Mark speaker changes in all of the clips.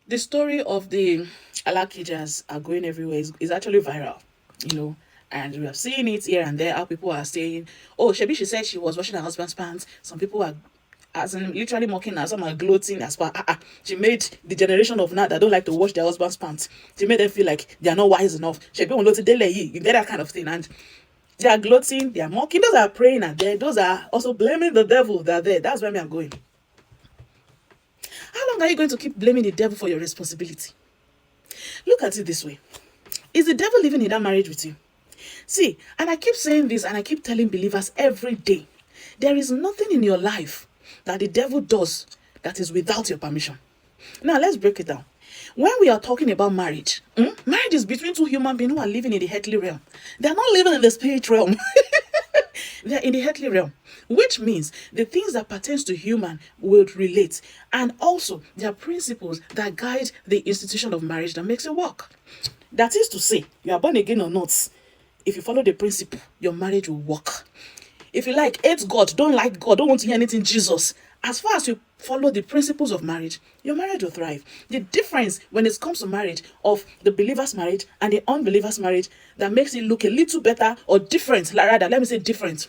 Speaker 1: The story of the Alakijas are going everywhere is actually viral, you know, and we have seen it here and there how people are saying, oh, Shebi, she said she was washing her husband's pants. Some people are as in literally mocking her, some are gloating as far she made the generation of now that don't like to wash their husband's pants. She made them feel like they are not wise enough. Shebi won't let it you get that kind of thing. And they are gloating, they are mocking, those are praying at there, those are also blaming the devil that are there. That's where I'm going. How long are you going to keep blaming the devil for your responsibility? Look at it this way. Is the devil living in that marriage with you? See, and I keep saying this and I keep telling believers every day, there is nothing in your life that the devil does that is without your permission. Now, let's break it down. When we are talking about marriage, marriage is between two human beings who are living in the earthly realm. They are not living in the spirit realm. They're in the earthly realm, which means the things that pertains to human will relate. And also, there are principles that guide the institution of marriage that makes it work. That is to say, you are born again or not, if you follow the principle, your marriage will work. If you hate God, don't like God, don't want to hear anything Jesus, as far as you follow the principles of marriage, your marriage will thrive. The difference when it comes to marriage of the believer's marriage and the unbeliever's marriage that makes it look a little better or different, rather, let me say different,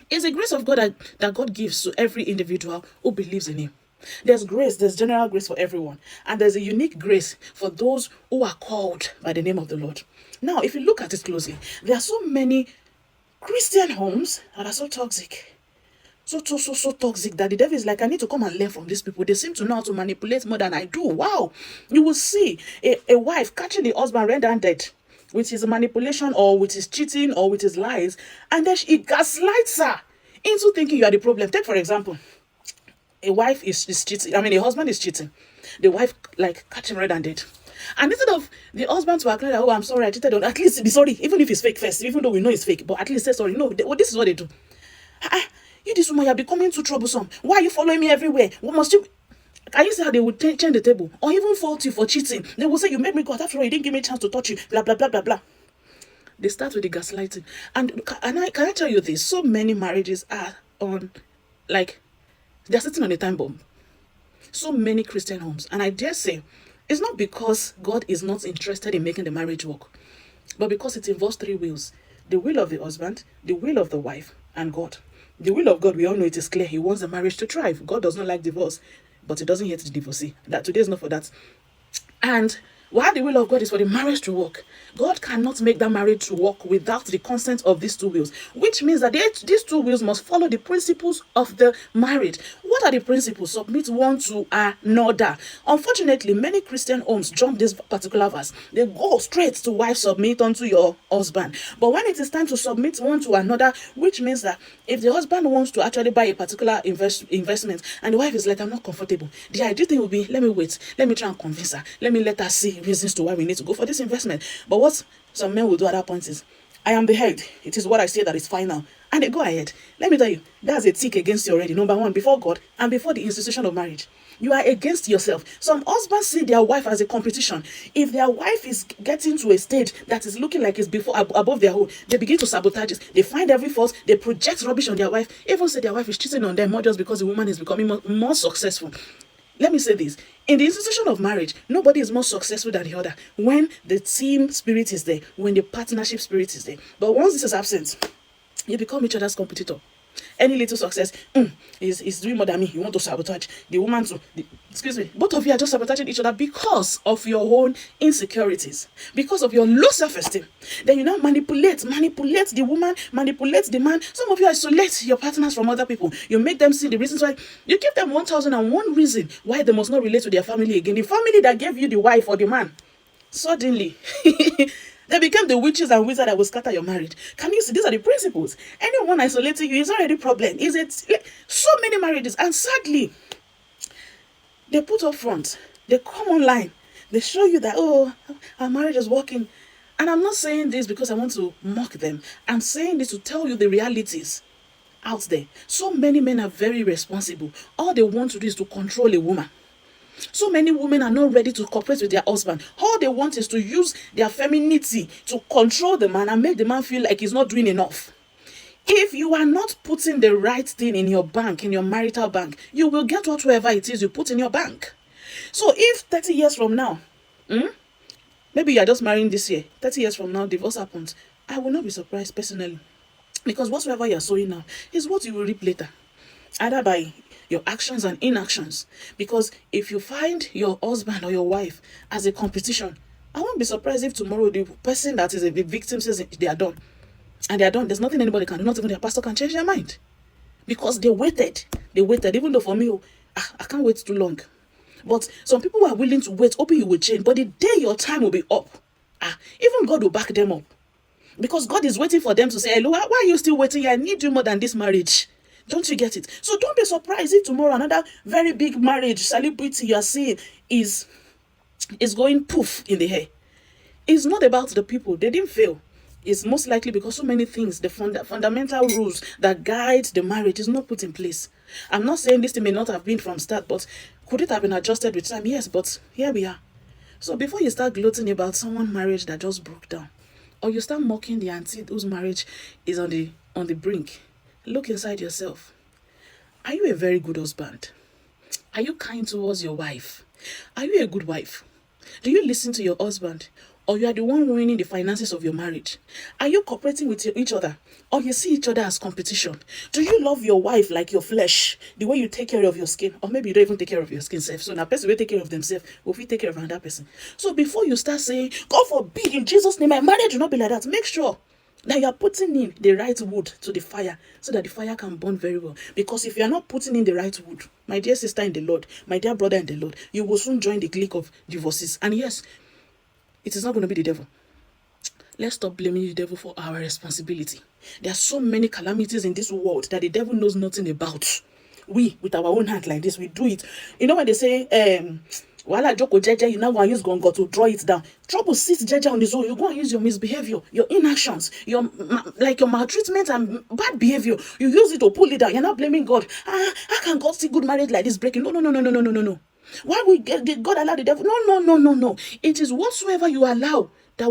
Speaker 1: is the grace of God that God gives to every individual who believes in Him. There's grace, there's general grace for everyone, and there's a unique grace for those who are called by the name of the Lord. Now, if you look at it closely, there are so many Christian homes that are so toxic. So toxic that the devil is like, I need to come and learn from these people. They seem to know how to manipulate more than I do. Wow. You will see a wife catching the husband red-handed with his manipulation or with his cheating or with his lies, and then he gaslights her into thinking you are the problem. Take, for example, a wife is cheating. I mean, a husband is cheating. The wife, catch him red-handed. And instead of the husband to acknowledge, oh, I'm sorry, I cheated on, at least be sorry, even if it's fake first, even though we know it's fake, but at least say sorry. No, this is what they do. You, this woman, you're becoming too troublesome. Why are you following me everywhere? What must you... Can you see how they would change the table? Or even fault you for cheating? They will say, you made me go out after all, you didn't give me a chance to touch you, blah, blah, blah, blah, blah. They start with the gaslighting. And can I tell you this? So many marriages are on, they're sitting on a time bomb. So many Christian homes. And I dare say, it's not because God is not interested in making the marriage work, but because it involves three wills. The will of the husband, the will of the wife, and God. The will of God, we all know it is clear. He wants the marriage to thrive. God does not like divorce, but He doesn't hate the divorcee. That today is not for that. And while the will of God is for the marriage to work, God cannot make that marriage to work without the consent of these two wills, which means that these two wills must follow the principles of the marriage. What are the principles? Submit one to another. Unfortunately, many Christian homes jump this particular verse. They go straight to wife, submit unto your husband. But when it is time to submit one to another, which means that if the husband wants to actually buy a particular investment and the wife is like, I'm not comfortable, the ideal thing will be, let me wait, let me try and convince her, let me let her see reasons to why we need to go for this investment. But what some men will do at that point is, I am the head, it is what I say that is final, and they go ahead. Let me tell you, that's a tick against you already. Number one, before God and before the institution of marriage, you are against yourself. Some husbands see their wife as a competition. If their wife is getting to a stage that is looking like it's above their own, they begin to sabotage it. They find every fault, they project rubbish on their wife, even say their wife is cheating on them, not just because the woman is becoming more successful. Let me say this. In the institution of marriage, nobody is more successful than the other when the team spirit is there, when the partnership spirit is there. But once this is absent, you become each other's competitor. Any little success is doing more than me. You want to sabotage the woman too. Excuse me. Both of you are just sabotaging each other because of your own insecurities, because of your low self-esteem. Then you now manipulate the woman, manipulate the man. Some of you isolate your partners from other people. You make them see the reasons why. You give them 1,001 reason why they must not relate to their family again. The family that gave you the wife or the man, suddenly they became the witches and wizards that will scatter your marriage. Can you see? These are the principles. Anyone isolating you is already a problem. Is it? So many marriages, and sadly, they put up front, they come online, they show you that, oh, our marriage is working. And I'm not saying this because I want to mock them. I'm saying this to tell you the realities out there. So many men are very responsible. All they want to do is to control a woman. So many women are not ready to cooperate with their husband. All they want is to use their femininity to control the man and make the man feel like he's not doing enough. If you are not putting the right thing in your bank, in your marital bank, you will get whatever it is you put in your bank. So if 30 years from now, maybe you're just marrying this year, 30 years from now, divorce happens, I will not be surprised personally. Because whatsoever you're sowing now is what you will reap later, either by your actions and inactions. Because if you find your husband or your wife as a competition, I won't be surprised if tomorrow the person that is a victim says they are done. And they are done. There's nothing anybody can do, not even their pastor can change their mind. Because they waited. They waited. Even though for me, I can't wait too long. But some people are willing to wait, hoping you will change. But the day your time will be up, even God will back them up. Because God is waiting for them to say, hello, why are you still waiting? I need you more than this marriage. Don't you get it? So don't be surprised if tomorrow another very big marriage celebrity you are seeing is going poof in the air. It's not about the people. They didn't fail. It's most likely because so many things, the fundamental rules that guide the marriage is not put in place. I'm not saying this thing may not have been from start, but could it have been adjusted with time? Yes, but here we are. So before you start gloating about someone's marriage that just broke down, or you start mocking the auntie whose marriage is on the brink, look inside yourself. Are you a very good husband? Are you kind towards your wife? Are you a good wife? Do you listen to your husband? Or you are the one ruining the finances of your marriage? Are you cooperating with each other? Or you see each other as competition? Do you love your wife like your flesh, the way you take care of your skin? Or maybe you don't even take care of your skin self. So now person will take care of themselves, will we take care of another person? So before you start saying, God forbid, in Jesus' name, my marriage will not be like that, make sure that you are putting in the right wood to the fire so that the fire can burn very well. Because if you are not putting in the right wood, my dear sister in the Lord, my dear brother in the Lord, you will soon join the clique of divorces. And yes, it is not going to be the devil. Let's stop blaming the devil for our responsibility. There are so many calamities in this world that the devil knows nothing about. We, with our own hand like this, we do it. You know when they say, Wala Joko Jeje, you now go and use Gongo to draw it down. Trouble sits Jeje on his own. You go and use your misbehavior, your inactions, your maltreatment and bad behavior. You use it to pull it down. You're not blaming God. How can God see good marriage like this breaking? No. Why did God allow the devil? No. It is whatsoever you allow that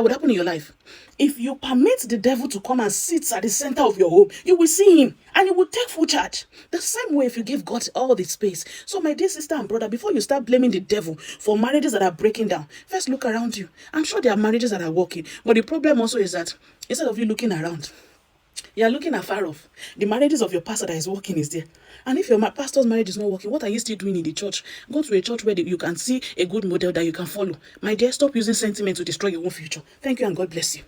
Speaker 1: would happen in your life. If you permit the devil to come and sit at the center of your home, you will see him and he will take full charge. The same way if you give God all the space. So my dear sister and brother, before you start blaming the devil for marriages that are breaking down, first look around you. I'm sure there are marriages that are working. But the problem also is that instead of you looking around, you are looking afar off. The marriages of your pastor that is working is there. And if your pastor's marriage is not working, what are you still doing in the church? Go to a church where you can see a good model that you can follow. My dear, stop using sentiment to destroy your own future. Thank you and God bless you.